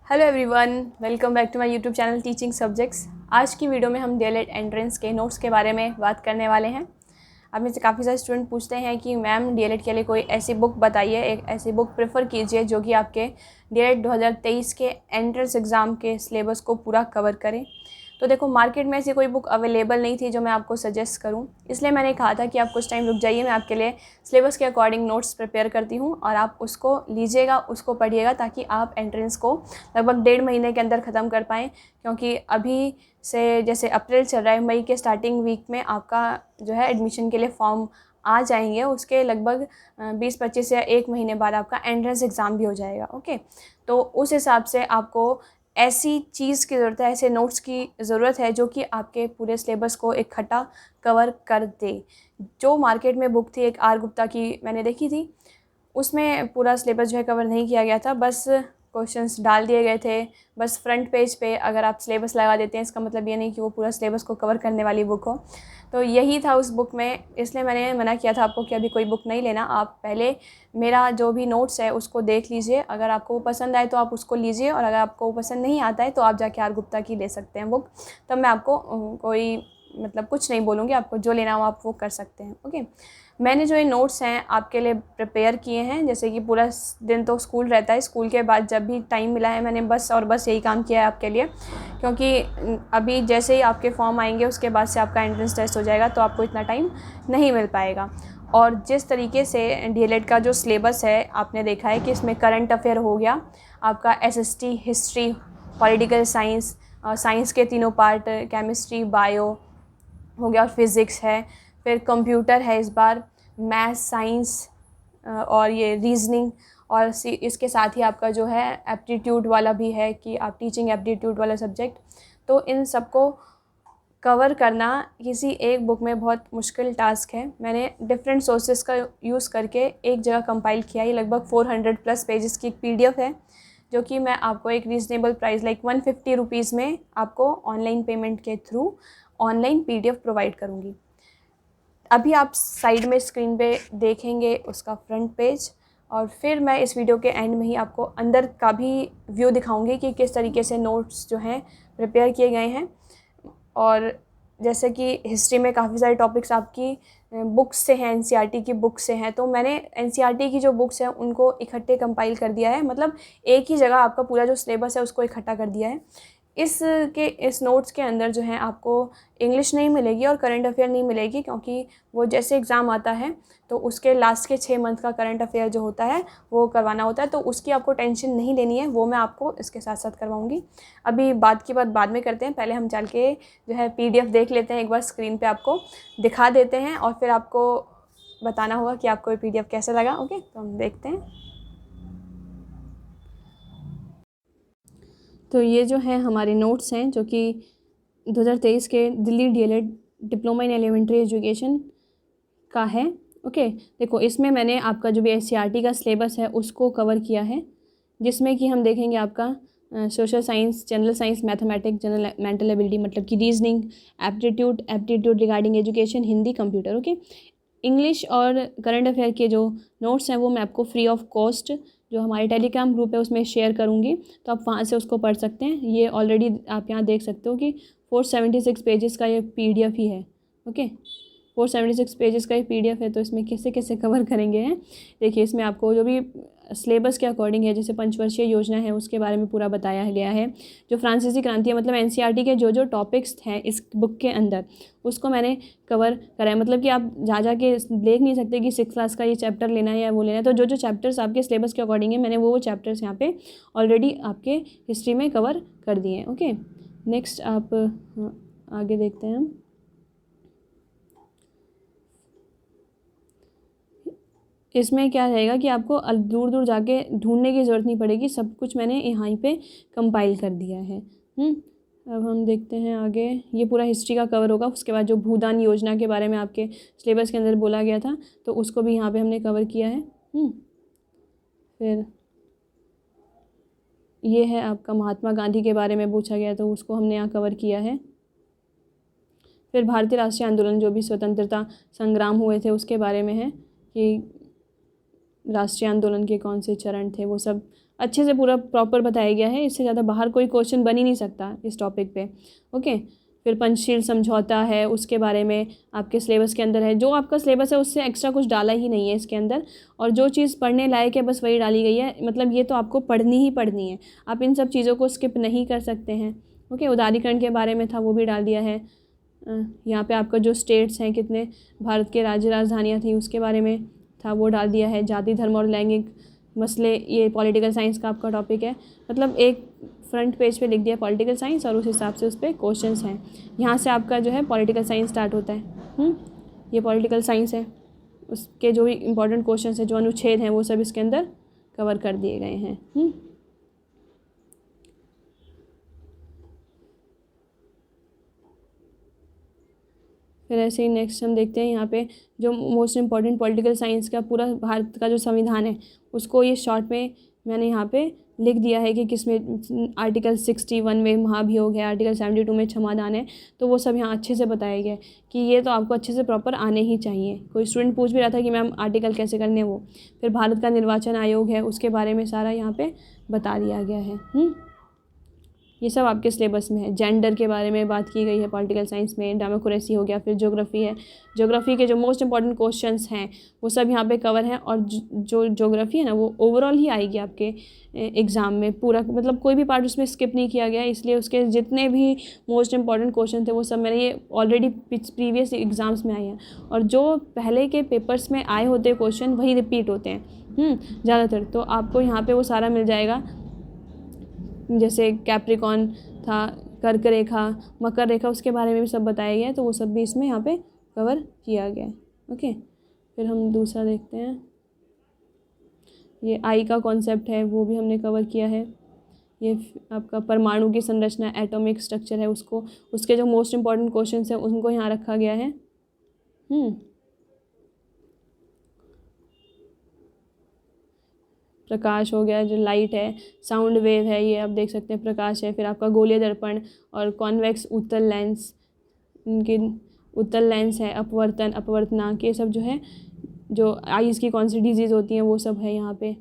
Hello everyone, welcome back to my YouTube channel teaching subjects. आज की video में हम डीएलएड एंट्रेंस के नोट्स के बारे में बात करने वाले हैं। अब में से काफ़ी सारे स्टूडेंट पूछते हैं कि मैम डीएलएड के लिए कोई ऐसी बुक बताइए, एक ऐसी बुक प्रेफर कीजिए जो कि आपके डीएलएड 2023 के एंट्रेंस एग्ज़ाम के सिलेबस को पूरा कवर करे। तो देखो, मार्केट में ऐसी कोई बुक अवेलेबल नहीं थी जो मैं आपको सजेस्ट करूं, इसलिए मैंने कहा था कि आप कुछ टाइम रुक जाइए, मैं आपके लिए सिलेबस के अकॉर्डिंग नोट्स प्रिपेयर करती हूं और आप उसको लीजिएगा, उसको पढ़िएगा, ताकि आप एंट्रेंस को लगभग 1.5 महीने के अंदर ख़त्म कर पाएँ। क्योंकि अभी से जैसे अप्रैल चल रहा है, मई के स्टार्टिंग वीक में आपका जो है एडमिशन के लिए फॉर्म आ जाएंगे, उसके लगभग 20-25 या 1 महीने बाद आपका एंट्रेंस एग्ज़ाम भी हो जाएगा। ओके, तो उस हिसाब से आपको ऐसी चीज़ की ज़रूरत है, ऐसे नोट्स की ज़रूरत है जो कि आपके पूरे सिलेबस को इकट्ठा कवर कर दे। जो मार्केट में बुक थी, एक आर गुप्ता की मैंने देखी थी, उसमें पूरा सिलेबस जो है कवर नहीं किया गया था, बस क्वेश्चंस डाल दिए गए थे। बस फ्रंट पेज पे अगर आप सिलेबस लगा देते हैं, इसका मतलब ये नहीं कि वो पूरा सिलेबस को कवर करने वाली बुक हो। तो यही था उस बुक में, इसलिए मैंने मना किया था आपको कि अभी कोई बुक नहीं लेना। आप पहले मेरा जो भी नोट्स है उसको देख लीजिए, अगर आपको वो पसंद आए तो आप उसको लीजिए, और अगर आपको वो पसंद नहीं आता है तो आप जाके आर गुप्ता की ले सकते हैं बुक। तब मैं आपको कोई मतलब कुछ नहीं बोलूँगी, आपको जो लेना हो आप वो कर सकते हैं। ओके, मैंने जो ये नोट्स हैं आपके लिए प्रिपेयर किए हैं, जैसे कि पूरा दिन तो स्कूल रहता है, स्कूल के बाद जब भी टाइम मिला है मैंने बस और बस यही काम किया है आपके लिए। क्योंकि अभी जैसे ही आपके फॉर्म आएंगे उसके बाद से आपका एंट्रेंस टेस्ट हो जाएगा, तो आपको इतना टाइम नहीं मिल पाएगा। और जिस तरीके से डीएलएड का जो सिलेबस है, आपने देखा है कि इसमें करंट अफेयर हो गया, आपका SST, history, political science, science के तीनों पार्ट, केमिस्ट्री, बायो हो गया, और फिज़िक्स है, फिर कंप्यूटर है इस बार, मैथ्स, साइंस और ये रीजनिंग, और इसके साथ ही आपका जो है एप्टीट्यूड वाला भी है कि आप टीचिंग एप्टीट्यूड वाला सब्जेक्ट। तो इन सबको कवर करना किसी एक बुक में बहुत मुश्किल टास्क है। मैंने डिफरेंट सोर्सेज का यूज़ करके एक जगह कंपाइल किया। ये लगभग 400+ पेजेस की एक पीडीएफ है, जो कि मैं आपको एक रीज़नेबल प्राइस लाइक 150 रुपीज़ में आपको ऑनलाइन पेमेंट के थ्रू ऑनलाइन पीडीएफ प्रोवाइड करूँगी। अभी आप साइड में स्क्रीन पे देखेंगे उसका फ्रंट पेज, और फिर मैं इस वीडियो के एंड में ही आपको अंदर का भी व्यू दिखाऊंगी कि किस तरीके से नोट्स जो हैं प्रिपेयर किए गए हैं। और जैसे कि हिस्ट्री में काफ़ी सारे टॉपिक्स आपकी बुक्स से हैं, एनसीईआरटी की बुक से हैं, तो मैंने एनसीईआरटी की जो बुक्स हैं उनको इकट्ठे कंपाइल कर दिया है, मतलब एक ही जगह आपका पूरा जो सिलेबस है उसको इकट्ठा कर दिया है। इस नोट्स के अंदर जो है आपको इंग्लिश नहीं मिलेगी और करंट अफेयर नहीं मिलेगी, क्योंकि वो जैसे एग्ज़ाम आता है तो उसके लास्ट के 6 मंथ का करंट अफेयर जो होता है वो करवाना होता है, तो उसकी आपको टेंशन नहीं लेनी है, वो मैं आपको इसके साथ साथ करवाऊँगी। अभी बात की बात बाद में करते हैं, पहले हम चल के जो है पीडीएफ देख लेते हैं, एक बार स्क्रीन पे आपको दिखा देते हैं और फिर आपको बताना होगा कि आपको ये पीडीएफ कैसा लगा। ओके, तो हम देखते हैं। तो ये जो है हमारे नोट्स हैं, जो कि 2023 के Delhi DElEd diploma in elementary education का है। ओके, देखो, इसमें मैंने आपका जो भी एससीईआरटी का सिलेबस है उसको कवर किया है, जिसमें कि हम देखेंगे आपका social science, general science, mathematics, general mental ability मतलब कि reasoning, aptitude regarding education, Hindi, computer. Okay, English और करंट अफेयर के जो नोट्स हैं वो मैं आपको फ्री ऑफ कॉस्ट जो हमारे टेलीग्राम ग्रुप है उसमें शेयर करूँगी, तो आप वहाँ से उसको पढ़ सकते हैं। ये ऑलरेडी आप यहाँ देख सकते हो कि 476 पेजेस का ये पीडीएफ ही है। ओके, 476 पेजेस का ये पीडीएफ है, तो इसमें कैसे कैसे कवर करेंगे हैं। देखिए, इसमें आपको जो भी सिलेबस के अकॉर्डिंग है, जैसे पंचवर्षीय योजना है उसके बारे में पूरा बताया गया है। जो फ्रांसीसी क्रांति है, मतलब एनसीईआरटी के जो जो टॉपिक्स हैं इस बुक के अंदर, उसको मैंने कवर करा है। मतलब कि आप जा के देख नहीं सकते कि 6th क्लास का ये चैप्टर लेना है या वो लेना है, तो जो जो चैप्टर्स आपके सिलेबस के अकॉर्डिंग है मैंने वो चैप्टर्स यहाँ पे ऑलरेडी आपके हिस्ट्री में कवर कर दिए हैं। ओके, नेक्स्ट आप आगे देखते हैं हम। इसमें क्या रहेगा कि आपको दूर दूर जाके ढूंढने की ज़रूरत नहीं पड़ेगी, सब कुछ मैंने यहाँ पे कंपाइल कर दिया है। अब हम देखते हैं आगे। ये पूरा हिस्ट्री का कवर होगा, उसके बाद जो भूदान योजना के बारे में आपके सिलेबस के अंदर बोला गया था तो उसको भी यहाँ पे हमने कवर किया है। फिर ये है आपका महात्मा गांधी के बारे में पूछा गया, तो उसको हमने यहाँ कवर किया है। फिर भारतीय राष्ट्रीय आंदोलन, जो भी स्वतंत्रता संग्राम हुए थे उसके बारे में है कि राष्ट्रीय आंदोलन के कौन से चरण थे, वो सब अच्छे से पूरा प्रॉपर बताया गया है। इससे ज़्यादा बाहर कोई क्वेश्चन बन ही नहीं सकता इस टॉपिक पे। ओके, फिर पंचशील समझौता है, उसके बारे में आपके सिलेबस के अंदर है। जो आपका सिलेबस है उससे एक्स्ट्रा कुछ डाला ही नहीं है इसके अंदर, और जो चीज़ पढ़ने लायक है बस वही डाली गई है। मतलब ये तो आपको पढ़नी ही पढ़नी है, आप इन सब चीज़ों को स्किप नहीं कर सकते हैं। ओके, उदारीकरण के बारे में था वो भी डाल दिया है। यहाँ पे आपका जो स्टेट्स हैं, कितने भारत के राज्य राजधानियाँ थी उसके बारे में था वो डाल दिया है। जाति धर्म और लैंगिक मसले, ये पॉलिटिकल साइंस का आपका टॉपिक है। मतलब एक फ्रंट पेज पे लिख दिया पॉलिटिकल साइंस और उस हिसाब से उस पर क्वेश्चंस हैं। यहाँ से आपका जो है पॉलिटिकल साइंस स्टार्ट होता है। ये पॉलिटिकल साइंस है, उसके जो भी इंपॉर्टेंट क्वेश्चंस हैं, जो अनुच्छेद हैं, वो सब इसके अंदर कवर कर दिए गए हैं। फिर ऐसे ही नेक्स्ट हम देखते हैं यहाँ पे जो मोस्ट इम्पॉर्टेंट पॉलिटिकल साइंस का पूरा भारत का जो संविधान है उसको ये शॉर्ट में मैंने यहाँ पे लिख दिया है कि किसमें आर्टिकल 61 में महाभियोग है, आर्टिकल 72 में क्षमादान है। तो वो सब यहाँ अच्छे से बताया गया है कि ये तो आपको अच्छे से प्रॉपर आने ही चाहिए। कोई स्टूडेंट पूछ भी रहा था कि मैम आर्टिकल कैसे करने वो। फिर भारत का निर्वाचन आयोग है, उसके बारे में सारा यहाँ पे बता दिया गया है। ये सब आपके सिलेबस में है। जेंडर के बारे में बात की गई है पॉलिटिकल साइंस में। डेमोक्रेसी हो गया। फिर ज्योग्राफी है, ज्योग्राफी के जो मोस्ट इंपॉर्टेंट क्वेश्चंस हैं वो सब यहाँ पे कवर हैं। और जो ज्योग्राफी है ना वो ओवरऑल ही आएगी आपके एग्ज़ाम में पूरा, मतलब कोई भी पार्ट उसमें स्किप नहीं किया गया। इसलिए उसके जितने भी मोस्ट इंपॉर्टेंट क्वेश्चन थे वो सब मैंने ये ऑलरेडी प्रीवियस एग्ज़ाम्स में आए हैं। और जो पहले के पेपर्स में आए होते क्वेश्चन वही रिपीट होते हैं ज़्यादातर। तो आपको यहाँ पर वो सारा मिल जाएगा। जैसे कैप्रिकॉन था, कर्क रेखा, मकर रेखा, उसके बारे में भी सब बताया गया है। तो वो सब भी इसमें यहाँ पे कवर किया गया है। ओके, फिर हम दूसरा देखते हैं। ये आई का कॉन्सेप्ट है वो भी हमने कवर किया है। ये आपका परमाणु की संरचना, एटॉमिक स्ट्रक्चर है, उसको उसके जो मोस्ट इम्पॉर्टेंट क्वेश्चन है उनको यहाँ रखा गया है। प्रकाश हो गया, जो लाइट है, साउंड वेव है, ये आप देख सकते हैं प्रकाश है। फिर आपका गोलीय दर्पण और कॉन्वेक्स उत्तल लेंस, इनके उत्तल लेंस है, अपवर्तन, अपवर्तनांक, ये सब जो है जो आइज़ की कौन सी डिजीज़ होती हैं वो सब है यहाँ पे।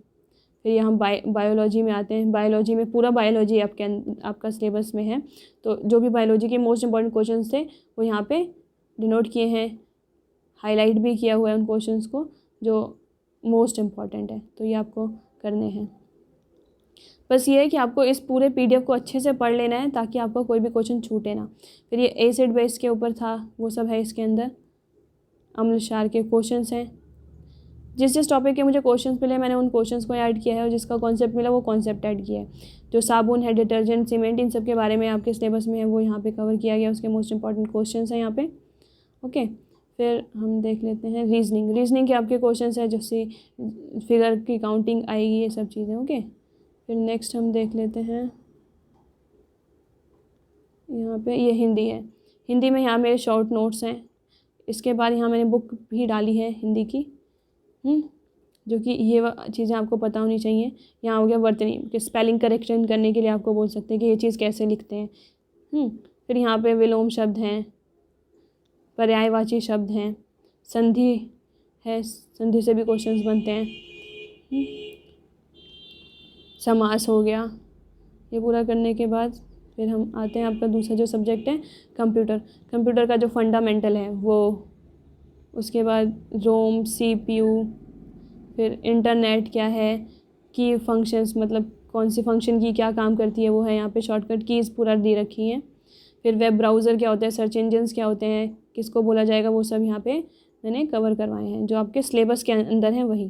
फिर यहाँ बायोलॉजी में आते हैं। बायोलॉजी में पूरा बायोलॉजी आपका सिलेबस में है। तो जो भी बायोलॉजी के मोस्ट इंपॉर्टेंट क्वेश्चन थे वो यहाँ पे डिनोट किए हैं, हाईलाइट भी किया हुआ है उन क्वेश्चंस को जो मोस्ट इम्पॉर्टेंट है। तो ये आपको करने हैं। बस ये है कि आपको इस पूरे पीडीएफ को अच्छे से पढ़ लेना है ताकि आपको कोई भी क्वेश्चन छूटे ना। फिर ये एसिड बेस के ऊपर था वो सब है इसके अंदर। अम्ल क्षार के क्वेश्चंस हैं। जिस टॉपिक के मुझे क्वेश्चंस मिले मैंने उन क्वेश्चंस को ऐड किया है, और जिसका कॉन्सेप्ट मिला वो कॉन्सेप्ट ऐड किया है। जो साबुन है, डिटर्जेंट, सीमेंट, इन सब के बारे में आपके सिलेबस में है वो यहाँ पे कवर किया गया। उसके मोस्ट इंपॉर्टेंट क्वेश्चंस हैं यहाँ पे। ओके, फिर हम देख लेते हैं रीजनिंग के आपके क्वेश्चंस है, जैसे फिगर की काउंटिंग आएगी, ये सब चीज़ें। ओके, फिर नेक्स्ट हम देख लेते हैं यहाँ पे। ये हिंदी है। हिंदी में यहाँ मेरे शॉर्ट नोट्स हैं। इसके बाद यहाँ मैंने बुक भी डाली है हिंदी की, जो कि ये चीज़ें आपको पता होनी चाहिए। यहाँ हो गया वर्तनी के स्पेलिंग करेक्शन करने के लिए आपको बोल सकते हैं कि ये चीज़ कैसे लिखते हैं। फिर यहाँ पे विलोम शब्द हैं, पर्यायवाची शब्द हैं, संधि है, संधि से भी क्वेश्चंस बनते हैं। समास हो गया। ये पूरा करने के बाद फिर हम आते हैं आपका दूसरा जो सब्जेक्ट है कंप्यूटर का जो फंडामेंटल है वो। उसके बाद रोम, CPU, फिर इंटरनेट क्या है, की फंक्शंस, मतलब कौन सी फंक्शन की क्या काम करती है वो है यहाँ पे। शॉर्टकट कीज़ पूरा दे रखी हैं। फिर वेब ब्राउज़र क्या होता है, सर्च इंजन्स क्या होते हैं, किसको बोला जाएगा, वो सब यहाँ पे मैंने कवर करवाए हैं जो आपके सिलेबस के अंदर हैं वही।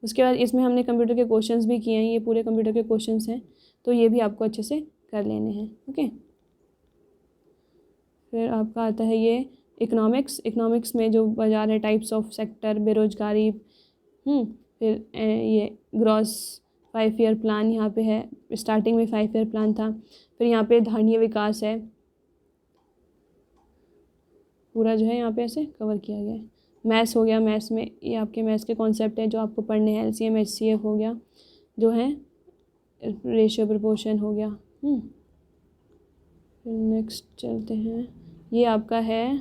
उसके बाद इसमें हमने कंप्यूटर के क्वेश्चंस भी किए हैं। ये पूरे कंप्यूटर के क्वेश्चंस हैं, तो ये भी आपको अच्छे से कर लेने हैं। ओके, फिर आपका आता है ये इकोनॉमिक्स में जो बाजार है, टाइप्स ऑफ सेक्टर, बेरोजगारी। फिर ये ग्रॉस 5 ईयर प्लान यहाँ पे है। स्टार्टिंग में 5 ईयर प्लान था। फिर यहाँ पे धारणीय विकास है, पूरा जो है यहाँ पे ऐसे कवर किया गया है। मैथ्स हो गया। मैथ्स में ये आपके मैथ्स के कॉन्सेप्ट है जो आपको पढ़ने हैं। LCM HCF हो गया, जो है रेशियो प्रोपोर्शन हो गया। फिर नेक्स्ट चलते हैं। ये आपका है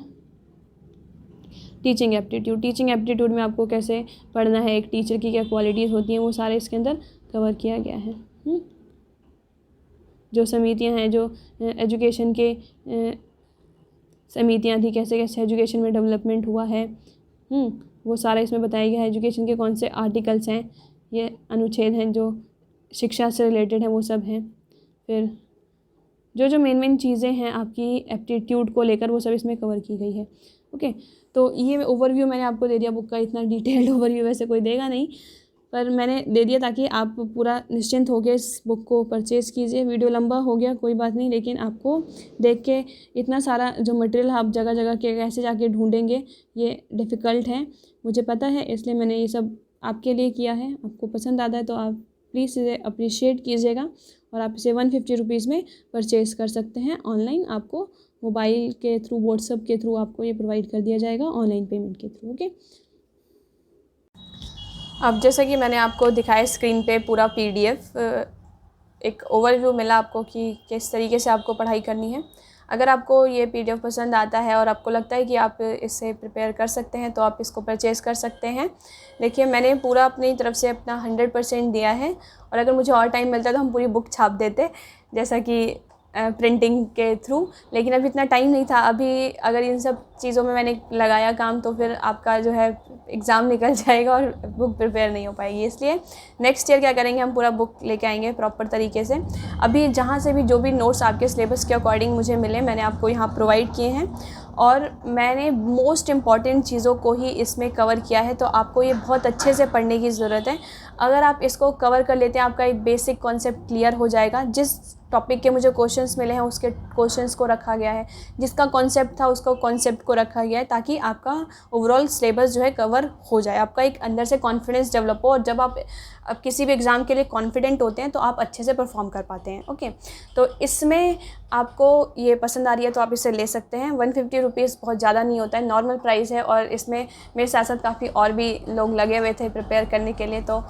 टीचिंग एप्टीट्यूड में आपको कैसे पढ़ना है, एक टीचर की क्या क्वालिटीज़ होती हैं, वो सारे इसके अंदर कवर किया गया है। जो समितियां हैं, जो एजुकेशन के समितियां थी, कैसे कैसे एजुकेशन में डेवलपमेंट हुआ है, वो सारा इसमें बताया गया है। एजुकेशन के कौन से आर्टिकल्स हैं, ये अनुच्छेद हैं जो शिक्षा से रिलेटेड हैं, वो सब हैं। फिर जो मेन चीज़ें हैं आपकी एप्टीट्यूड को लेकर, वो सब इसमें कवर की गई है। ओके, तो ये ओवरव्यू मैंने आपको दे दिया बुक का। इतना डिटेल्ड ओवरव्यू वैसे कोई देगा नहीं, पर मैंने दे दिया ताकि आप पूरा निश्चिंत होकर इस बुक को परचेज़ कीजिए। वीडियो लंबा हो गया कोई बात नहीं, लेकिन आपको देख के इतना सारा जो मटेरियल आप जगह जगह के कैसे जाके ढूंढेंगे, ये डिफ़िकल्ट है, मुझे पता है, इसलिए मैंने ये सब आपके लिए किया है। आपको पसंद आता है तो आप प्लीज़ इसे अप्रिशिएट कीजिएगा, और आप इसे 150 रुपीज़ में परचेज़ कर सकते हैं ऑनलाइन। आपको मोबाइल के थ्रू, व्हाट्सएप के थ्रू आपको ये प्रोवाइड कर दिया जाएगा, ऑनलाइन पेमेंट के थ्रू। ओके, अब जैसा कि मैंने आपको दिखाया स्क्रीन पे पूरा PDF, एक ओवरव्यू मिला आपको कि किस तरीके से आपको पढ़ाई करनी है। अगर आपको ये PDF पसंद आता है और आपको लगता है कि आप इससे प्रिपेयर कर सकते हैं, तो आप इसको परचेज़ कर सकते हैं। देखिए, मैंने पूरा अपनी तरफ से अपना 100% दिया है, और अगर मुझे और टाइम मिलता तो हम पूरी बुक छाप देते, जैसा कि प्रिंटिंग के थ्रू, लेकिन अभी इतना टाइम नहीं था। अभी अगर इन सब चीज़ों में मैंने लगाया काम, तो फिर आपका जो है एग्ज़ाम निकल जाएगा और बुक प्रिपेयर नहीं हो पाएगी। इसलिए नेक्स्ट ईयर क्या करेंगे, हम पूरा बुक लेके आएंगे प्रॉपर तरीके से। अभी जहाँ से भी जो भी नोट्स आपके सिलेबस के अकॉर्डिंग मुझे मिले, मैंने आपको यहाँ प्रोवाइड किए हैं, और मैंने मोस्ट इम्पॉर्टेंट चीज़ों को ही इसमें कवर किया है। तो आपको ये बहुत अच्छे से पढ़ने की ज़रूरत है। अगर आप इसको कवर कर लेते हैं, आपका एक बेसिक कॉन्सेप्ट क्लियर हो जाएगा। जिस टॉपिक के मुझे क्वेश्चंस मिले हैं, उसके क्वेश्चंस को रखा गया है, जिसका कॉन्सेप्ट था उसका कॉन्सेप्ट को रखा गया है, ताकि आपका ओवरऑल सिलेबस जो है कवर हो जाए, आपका एक अंदर से कॉन्फिडेंस डेवलप हो, और जब आप किसी भी एग्ज़ाम के लिए कॉन्फिडेंट होते हैं तो आप अच्छे से परफॉर्म कर पाते हैं। ओके, तो इसमें आपको ये पसंद आ रही है तो आप इसे ले सकते हैं। 150 रुपीज़ बहुत ज़्यादा नहीं होता है, नॉर्मल प्राइस है, और इसमें मेरे साथ साथ काफ़ी और भी लोग लगे हुए थे प्रिपेयर करने के लिए, तो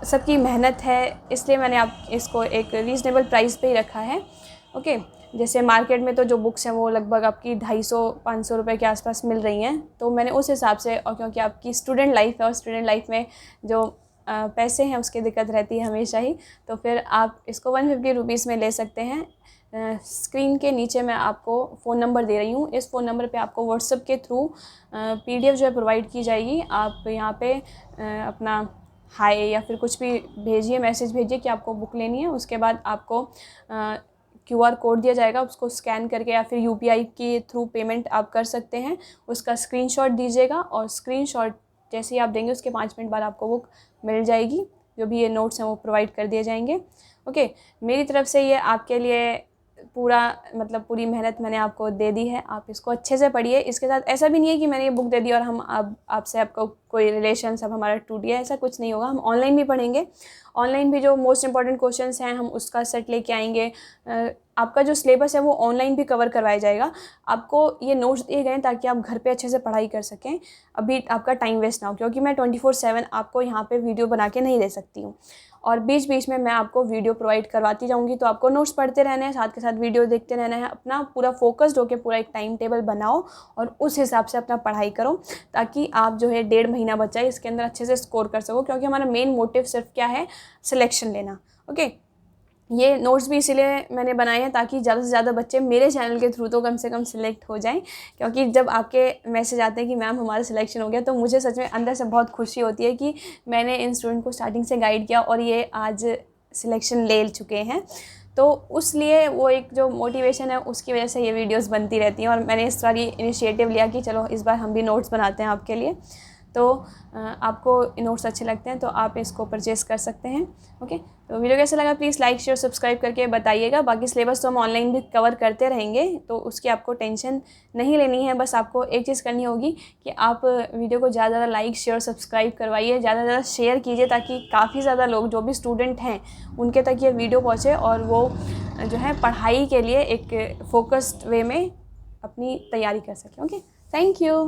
सबकी मेहनत है, इसलिए मैंने आप इसको एक रीज़नेबल प्राइस पे ही रखा है। ओके, जैसे मार्केट में तो जो बुक्स हैं वो लगभग आपकी 250-500 रुपये के आसपास मिल रही हैं, तो मैंने उस हिसाब से, और क्योंकि आपकी स्टूडेंट लाइफ है और स्टूडेंट लाइफ में जो पैसे हैं उसकी दिक्कत रहती है हमेशा ही, तो फिर आप इसको 150 रुपीज़ में ले सकते हैं। स्क्रीन के नीचे मैं आपको फ़ोन नंबर दे रही हूँ, इस फ़ोन नंबर पे आपको व्हाट्सएप के थ्रू PDF जो है प्रोवाइड की जाएगी। आप यहाँ पे अपना हाय या फिर कुछ भी भेजिए, मैसेज भेजिए कि आपको बुक लेनी है। उसके बाद आपको QR कोड दिया जाएगा, उसको स्कैन करके या फिर UPI के थ्रू पेमेंट आप कर सकते हैं। उसका स्क्रीनशॉट दीजिएगा, और स्क्रीनशॉट जैसे ही आप देंगे उसके 5 मिनट बाद आपको बुक मिल जाएगी। जो भी ये नोट्स हैं वो प्रोवाइड कर दिए जाएंगे। ओके, मेरी तरफ से ये आपके लिए पूरा, मतलब पूरी मेहनत मैंने आपको दे दी है। आप इसको अच्छे से पढ़िए। इसके साथ ऐसा भी नहीं है कि मैंने ये बुक दे दी और हम अब आपसे आपको कोई रिलेशन सब हमारा टूट गया, ऐसा कुछ नहीं होगा। हम ऑनलाइन भी पढ़ेंगे, ऑनलाइन भी जो मोस्ट इंपॉर्टेंट क्वेश्चंस हैं हम उसका सेट लेके आएंगे। आपका जो सिलेबस है वो ऑनलाइन भी कवर करवाया जाएगा। आपको ये नोट्स दिए गए ताकि आप घर पे अच्छे से पढ़ाई कर सकें, अभी आपका टाइम वेस्ट ना हो, क्योंकि मैं 24/7 आपको यहाँ पे वीडियो बना के नहीं दे सकती हूँ, और बीच बीच में मैं आपको वीडियो प्रोवाइड करवाती जाऊँगी। तो आपको नोट्स पढ़ते रहना है, साथ के साथ वीडियो देखते रहना है। अपना पूरा फोकस्ड होकर पूरा एक टाइम टेबल बनाओ और उस हिसाब से अपना पढ़ाई करो, ताकि आप जो है 1.5 महीना बचा है इसके अंदर अच्छे से स्कोर कर सको, क्योंकि हमारा मेन मोटिव सिर्फ क्या है, सिलेक्शन लेना। ओके, ये नोट्स भी इसीलिए मैंने बनाए हैं ताकि ज़्यादा से ज़्यादा बच्चे मेरे चैनल के थ्रू तो कम से कम सिलेक्ट हो जाएं, क्योंकि जब आपके मैसेज आते हैं कि मैम हमारा सिलेक्शन हो गया, तो मुझे सच में अंदर से बहुत खुशी होती है कि मैंने इन स्टूडेंट को स्टार्टिंग से गाइड किया और ये आज सिलेक्शन ले चुके हैं। तो उसलिए वो एक जो मोटिवेशन है उसकी वजह से ये वीडियोस बनती रहती हैं, और मैंने इस बार ये इनिशिएटिव लिया कि चलो इस बार हम भी नोट्स बनाते हैं आपके लिए। तो आपको नोट्स अच्छे लगते हैं तो आप इसको परचेज़ कर सकते हैं। ओके, तो वीडियो कैसा लगा प्लीज़ लाइक शेयर सब्सक्राइब करके बताइएगा। बाकी सिलेबस तो हम ऑनलाइन भी कवर करते रहेंगे, तो उसकी आपको टेंशन नहीं लेनी है। बस आपको एक चीज़ करनी होगी कि आप वीडियो को ज़्यादा ज़्यादा लाइक शेयर सब्सक्राइब करवाइए, ज़्यादा से ज़्यादा शेयर कीजिए, ताकि काफ़ी ज़्यादा लोग जो भी स्टूडेंट हैं उनके तक ये वीडियो पहुँचे और वो जो है पढ़ाई के लिए एक फोकस्ड वे में अपनी तैयारी कर सकें। Okay, thank you.